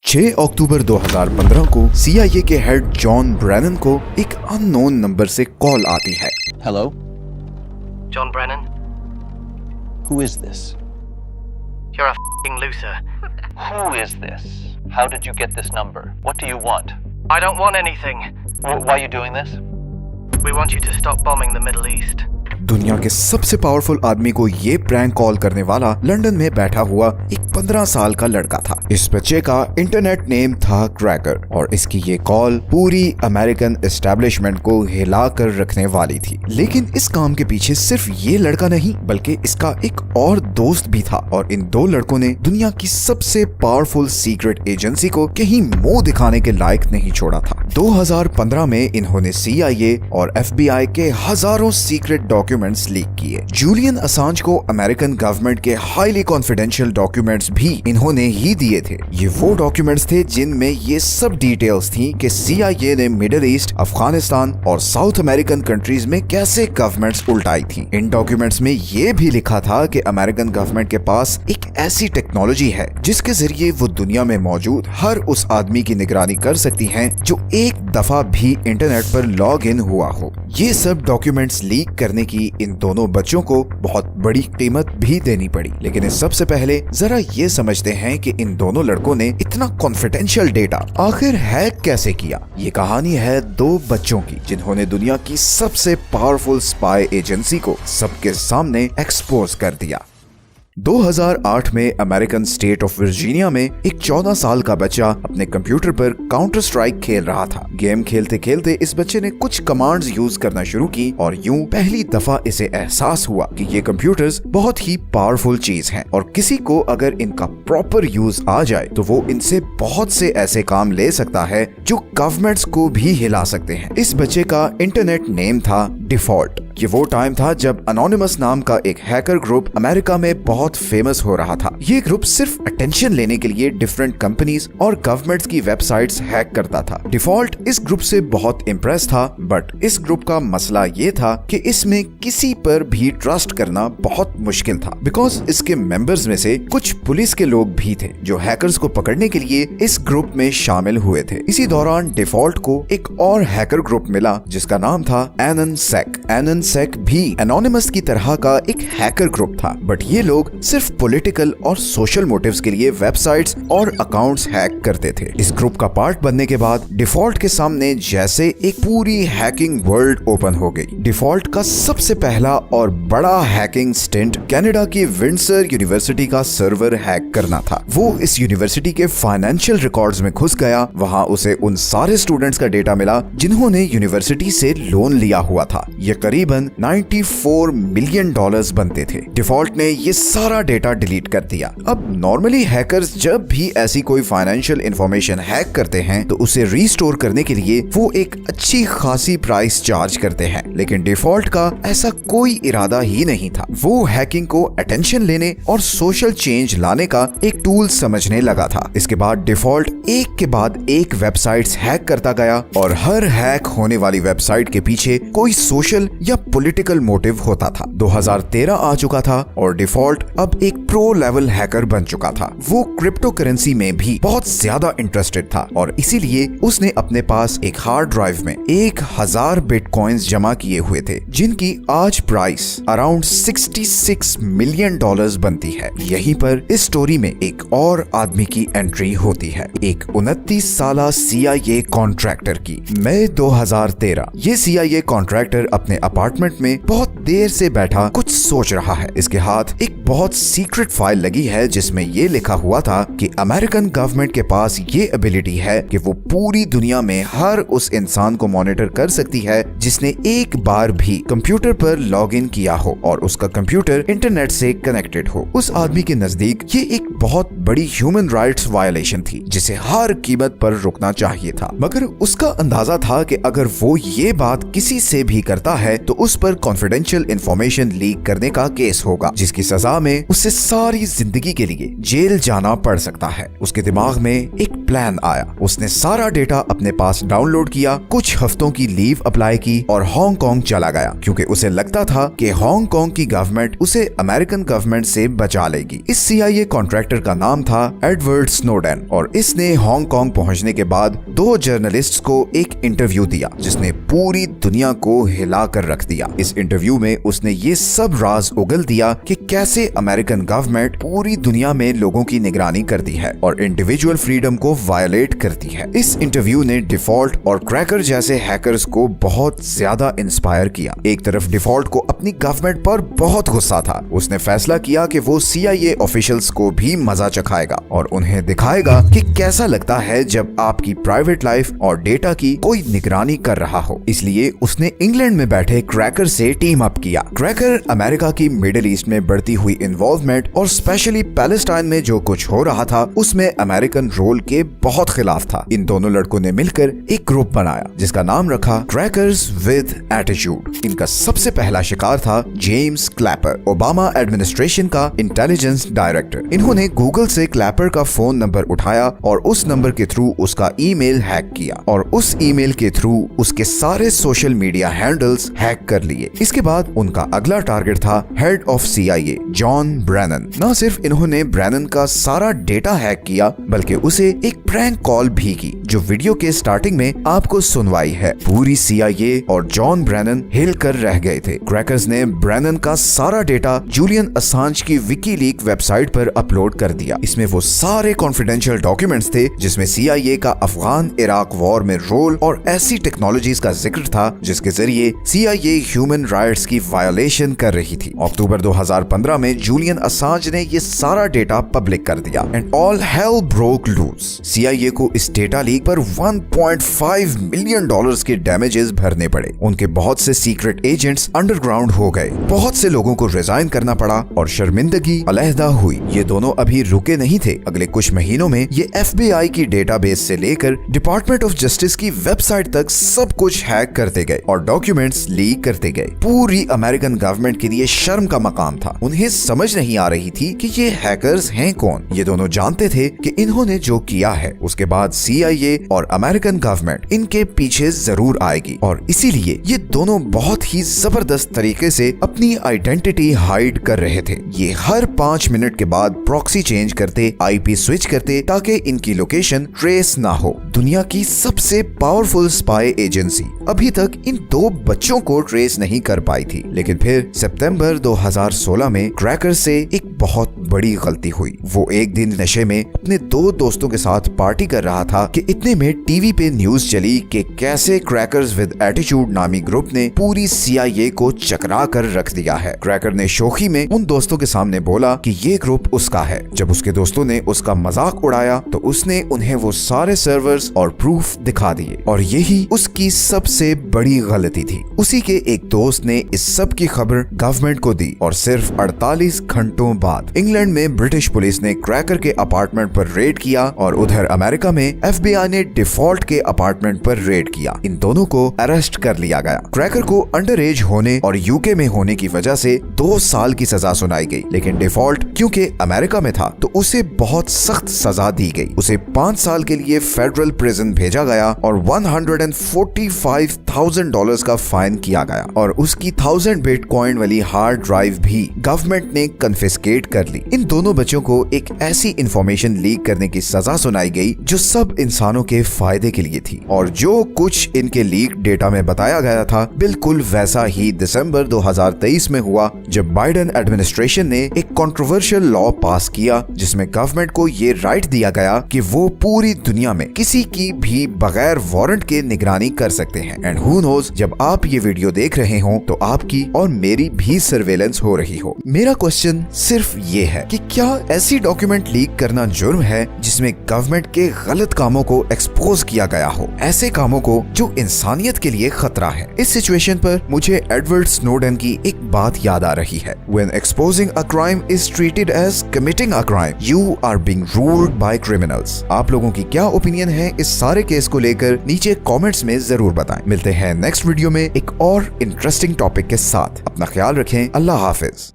6 अक्टूबर 2015 को CIA के head John Brennan को एक अननोन नंबर से कॉल आती है। Hello? John Brennan? Who is this? You're a f***ing loser. Who is this? How did you get this number? What do you want? I don't want anything. Why are you doing this? We want you to stop bombing the Middle East. दुनिया के सबसे powerful आदमी को ये prank call करने वाला London में बैठा हुआ एक 15 साल का लड़का था। इस बच्चे का इंटरनेट नेम था क्रैकर और इसकी ये कॉल पूरी अमेरिकन एस्टेब्लिशमेंट को हिला कर रखने वाली थी। लेकिन इस काम के पीछे सिर्फ ये लड़का नहीं बल्कि इसका एक और दोस्त भी था और इन दो लड़कों ने दुनिया की सबसे पावरफुल सीक्रेट एजेंसी को कहीं मुंह दिखाने के लायक नहीं छोड़ा था। 2015 में इन्होंने CIA और FBI के हजारों सीक्रेट डॉक्यूमेंट्स लीक किए। जूलियन असांज को अमेरिकन गवर्नमेंट के हाईली कॉन्फिडेंशियल डॉक्यूमेंट्स भी इन्होंने ही दिए थे। ये वो डॉक्यूमेंट्स थे जिनमें ये सब डिटेल्स थी कि CIA ने मिडिल ईस्ट, अफगानिस्तान और साउथ अमेरिकन कंट्रीज में कैसे गवर्नमेंट्स उल्टाई थी। इन डॉक्यूमेंट्स में ये भी लिखा था कि अमेरिकन गवर्नमेंट के पास एक ऐसी टेक्नोलॉजी है जिसके जरिए वो दुनिया में मौजूद हर उस आदमी की निगरानी कर सकती हैं जो एक दफा भी इंटरनेट पर लॉग इन हुआ हो। ये सब डॉक्यूमेंट्स लीक करने की इन दोनों बच्चों को बहुत बड़ी कीमत भी देनी पड़ी। लेकिन इस सबसे पहले जरा ये समझते हैं कि इन दोनों लड़कों ने इतना कॉन्फिडेंशियल डेटा आखिर हैक कैसे किया। ये कहानी है दो बच्चों की जिन्होंने दुनिया की सबसे पावरफुल स्पाई एजेंसी को सबके सामने एक्सपोज कर दिया। 2008 में अमेरिकन स्टेट ऑफ वर्जीनिया में एक 14 साल का बच्चा अपने कंप्यूटर पर काउंटर स्ट्राइक खेल रहा था। गेम खेलते खेलते इस बच्चे ने कुछ कमांड्स यूज करना शुरू की और यूं पहली दफा इसे एहसास हुआ कि ये कंप्यूटर्स बहुत ही पावरफुल चीज हैं और किसी को अगर इनका प्रॉपर यूज आ जाए तो वो इनसे बहुत से ऐसे काम ले सकता है जो गवर्नमेंट्स को भी हिला सकते हैं। इस बच्चे का इंटरनेट नेम था डिफॉल्ट। ये वो टाइम था जब अनोनिमस नाम का एक हैकर ग्रुप अमेरिका में बहुत फेमस हो रहा था। ये ग्रुप सिर्फ अटेंशन लेने के लिए डिफरेंट कंपनीज और गवर्नमेंट्स की वेबसाइट्स हैक करता था। डिफॉल्ट इस ग्रुप से बहुत इम्प्रेस था बट इस ग्रुप का मसला ये था कि इसमें किसी पर भी ट्रस्ट करना बहुत मुश्किल था बिकॉज इसके मेंबर्स में से कुछ पुलिस के लोग भी थे जो हैकर्स को पकड़ने के लिए इस ग्रुप में शामिल हुए थे। इसी दौरान डिफॉल्ट को एक और हैकर ग्रुप मिला जिसका नाम था एननसेक। एननसेक भी एनोनिमस की तरह का एक हैकर ग्रुप था बट ये लोग सिर्फ पॉलिटिकल और सोशल मोटिव्स के लिए वेबसाइट्स और अकाउंट्स हैक करते थे। इस ग्रुप का पार्ट बनने के बाद डिफॉल्ट के सामने जैसे एक पूरी हैकिंग वर्ल्ड ओपन हो गई। डिफॉल्ट का सबसे पहला और बड़ा हैकिंग स्टिंट कनाडा की विंडसर यूनिवर्सिटी का सर्वर हैक करना था। वो इस यूनिवर्सिटी के फाइनेंशियल रिकॉर्ड्स में घुस गया। वहां उसे उन सारे स्टूडेंट्स का डेटा मिला जिन्होंने यूनिवर्सिटी से लोन लिया हुआ था। ये करीबन $94 मिलियन बनते थे। डिफॉल्ट ने ये सारा डेटा डिलीट कर दिया। अब नॉर्मली हैकर्स जब भी ऐसी कोई फाइनेंशियल इंफॉर्मेशन हैक करते हैं तो उसे रीस्टोर करने के लिए वो एक अच्छी खासी प्राइस चार्ज करते हैं, लेकिन डिफॉल्ट का ऐसा कोई इरादा ही नहीं था। वो हैकिंग को अटेंशन लेने और सोशल चेंज लाने का एक टूल समझने लगा था। इसके बाद डिफॉल्ट एक के बाद एक वेबसाइट्स हैक करता गया और हर हैक होने वाली वेबसाइट के पीछे कोई सोशल या पॉलिटिकल मोटिव होता था। 2013 आ चुका था और डिफॉल्ट अब एक प्रो लेवल हैकर बन चुका था। वो क्रिप्टो करेंसी में भी बहुत ज्यादा इंटरेस्टेड था और इसीलिए उसने अपने पास एक हार्ड ड्राइव में 1000 बिटकॉइंस जमा किए हुए थे जिनकी आज प्राइस अराउंड $66 मिलियन बनती है। यहीं पर इस स्टोरी में एक और आदमी की एंट्री होती है, एक 29 साला CIA कॉन्ट्रैक्टर की। मई 2013 ये CIA कॉन्ट्रैक्टर अपने अपार्टमेंट में बहुत देर से बैठा कुछ सोच रहा है। इसके हाथ एक बहुत सीक्रेट फाइल लगी है जिसमें ये लिखा हुआ था कि अमेरिकन गवर्नमेंट के पास ये एबिलिटी है कि वो पूरी दुनिया में हर उस इंसान को मॉनिटर कर सकती है जिसने एक बार भी कंप्यूटर पर लॉग इन किया हो और उसका कंप्यूटर इंटरनेट से कनेक्टेड हो। उस आदमी के नजदीक ये एक बहुत बड़ी ह्यूमन राइट्स वायलेशन थी जिसे हर कीमत पर रुकना चाहिए था। मगर उसका अंदाजा था कि अगर वो ये बात किसी से भी करता है तो उस पर कॉन्फिडेंशियल इंफॉर्मेशन लीक करने का केस होगा, जिसकी सजा में उसे सारी जिंदगी के लिए जेल जाना पड़ सकता है। उसके दिमाग में एक प्लान आया। उसने सारा डेटा अपने पास डाउनलोड किया, कुछ हफ्तों की लीव अप्लाई की और हांगकांग चला गया, क्योंकि उसे लगता था कि हांगकांग की गवर्नमेंट उसे अमेरिकन गवर्नमेंट से बचा लेगी। इस CIA कॉन्ट्रैक्टर का नाम था एडवर्ड स्नोडेन और इसने हांगकांग पहुंचने के बाद 2 जर्नलिस्ट्स को एक इंटरव्यू दिया, जिसने पूरी दुनिया को हिला कर रख दिया। इस इंटरव्यू में उसने ये सब राज उगल दिया कि कैसे अमेरिकन गवर्नमेंट पूरी दुनिया में लोगों की निगरानी करती है और इंडिविजुअल फ्रीडम को वायलेट करती है। इस इंटरव्यू ने डिफॉल्ट और क्रैकर जैसे हैकर्स को बहुत ज्यादा इंस्पायर किया। एक तरफ डिफॉल्ट को अपनी गवर्नमेंट पर बहुत गुस्सा था। उसने फैसला किया कि वो CIA ऑफिशियल्स को भी मजा चखाएगा और उन्हें दिखाएगा कि कैसा लगता है जब आपकी प्राइवेट लाइफ और डेटा की कोई निगरानी कर रहा हो। इसलिए उसने इंग्लैंड में बैठे क्रैकर से टीम अप किया। क्रैकर अमेरिका की मिडिल ईस्ट में बढ़ती हुई इन्वॉल्वमेंट और स्पेशली पैलेस्टाइन में जो कुछ हो रहा था उसमें अमेरिकन रोल के बहुत खिलाफ था। इन दोनों लड़कों ने मिलकर एक ग्रुप बनाया जिसका नाम रखा क्रैकर्स विद एटीट्यूड। इनका सबसे पहला शिकार था जेम्स क्लैपर, ओबामा एडमिनिस्ट्रेशन का इंटेलिजेंस डायरेक्टर। इन्होंने गूगल से क्लैपर का फोन नंबर उठाया और उस नंबर के थ्रू उसका ईमेल हैक किया और उस ईमेल के थ्रू उसके सारे सोशल मीडिया हैंडल्स हैक कर लिए। इसके बाद उनका अगला टारगेट था head of CIA John Brennan. न सिर्फ इन्होंने ब्रेनन का सारा डेटा हैक किया बल्कि उसे एक प्रैंक कॉल भी की जो वीडियो के स्टार्टिंग में आपको सुनवाई है। पूरी CIA और जॉन ब्रेनन हिल कर रह गए थे। क्रैकर्स ने ब्रेनन का सारा डेटा जूलियन असांज की विकीलीक वेबसाइट पर अपलोड कर दिया। इसमें वो सारे कॉन्फिडेंशियल डॉक्यूमेंट्स थे जिसमें CIA का अफगान इराक वॉर में रोल और ऐसी टेक्नोलॉजीज का जिक्र था जिसके जरिए CIA ह्यूमन राइट्स की वायोलेशन कर रही थी। अक्टूबर 2015 में जूलियन असांज ने ये सारा डेटा पब्लिक कर दिया and all hell broke loose. CIA को इस डेटा लीक पर $1.5 मिलियन के डैमेजेस भरने पड़े। उनके बहुत से सीक्रेट एजेंट्स अंडरग्राउंड हो गए। बहुत से लोगों को रिजाइन करना पड़ा और शर्मिंदगी अलहदा हुई। ये दोनों अभी रुके नहीं थे। अगले कुछ महीनों में ये FBI की डेटाबेस से लेकर डिपार्टमेंट ऑफ जस्टिस की वेबसाइट तक सब कुछ हैक करते गए और डॉक्यूमेंट्स लीक करते गए। पूरी अमेरिकन गवर्नमेंट के लिए शर्म का मकाम था। उन्हें समझ नहीं आ रही थी कि ये हैकर्स हैं कौन। ये दोनों जानते थे कि इन्होंने जो किया है उसके बाद CIA और अमेरिकन गवर्नमेंट इनके पीछे जरूर आएगी और इसीलिए ये दोनों बहुत ही जबरदस्त तरीके से अपनी आइडेंटिटी हाइड कर रहे थे। ये हर 5 मिनट के बाद प्रॉक्सी चेंज करते, IP स्विच करते ताकि इनकी लोकेशन ट्रेस ना हो। दुनिया की सबसे पावरफुल स्पाई एजेंसी अभी तक इन 2 बच्चों को ट्रेस नहीं कर पाई थी। लेकिन फिर सितंबर 2016 में क्रैकर से एक बहुत बड़ी गलती हुई। वो एक दिन नशे में अपने 2 दोस्तों के साथ पार्टी कर रहा था कि इतने में टीवी पे न्यूज चली कि कैसे क्रैकर्स विद एटीट्यूड नामी ग्रुप ने पूरी CIA को चकरा कर रख दिया है। क्रैकर ने शोखी में उन दोस्तों के सामने बोला कि ये ग्रुप उसका है। जब उसके दोस्तों ने उसका मजाक उड़ाया तो उसने उन्हें वो सारे सर्वर्स और प्रूफ दिखा दिए और यही उसकी सबसे बड़ी गलती थी। उसी के एक दोस्त ने इस सब की खबर गवर्नमेंट को दी और सिर्फ 48 घंटों बाद इंग्लैंड में ब्रिटिश पुलिस ने क्रैकर के अपार्टमेंट पर रेड किया और उधर अमेरिका में FBI ने डिफॉल्ट के अपार्टमेंट पर रेड किया। इन दोनों को अरेस्ट कर लिया गया। क्रैकर को अंडर एज होने और UK में होने की वजह से 2 साल की सजा सुनाई गई, लेकिन डिफॉल्ट क्योंकि अमेरिका में था तो उसे बहुत सख्त सजा दी गई। उसे 5 साल के लिए फेडरल प्रिजन भेजा गया और $145,000 का फाइन किया गया और उसकी 1000 बिटकॉइन वाली हार्ड ड्राइव भी गवर्नमेंट ने कन्फिस्केट कर ली। इन दोनों बच्चों को एक ऐसी इंफॉर्मेशन लीक करने की सजा सुनाई गई जो सब इंसानों के फायदे के लिए थी और जो कुछ इनके लीक डेटा में बताया गया था बिल्कुल वैसा ही दिसंबर 2023 में हुआ जब बाइडेन एडमिनिस्ट्रेशन ने एक कंट्रोवर्शियल लॉ पास किया जिसमें गवर्नमेंट को ये राइट दिया गया कि वो पूरी दुनिया में किसी की भी बगैर वारंट के निगरानी कर सकते हैं। एंड हु नोज जब आप ये वीडियो देख रहे हो तो आपकी और मेरी भी सर्वेलेंस हो रही हो। मेरा क्वेश्चन सिर्फ ये है कि क्या ऐसी डॉक्यूमेंट लीक करना जुर्म है जिसमें गवर्नमेंट के गलत कामों को एक्सपोज किया गया हो, ऐसे कामों को जो इंसानियत के लिए खतरा है। इस सिचुएशन पर मुझे एडवर्ड स्नोडेन की एक बात याद आ रही है। When exposing a crime is treated as committing a crime, you are being ruled by criminals. आप लोगों की क्या ओपिनियन है हैं इस सारे केस को लेकर नीचे कमेंट्स में जरूर बताएं। मिलते हैं नेक्स्ट वीडियो में एक और इंटरेस्टिंग टॉपिक के साथ। अपना ख्याल रखें। अल्लाह हाफिज।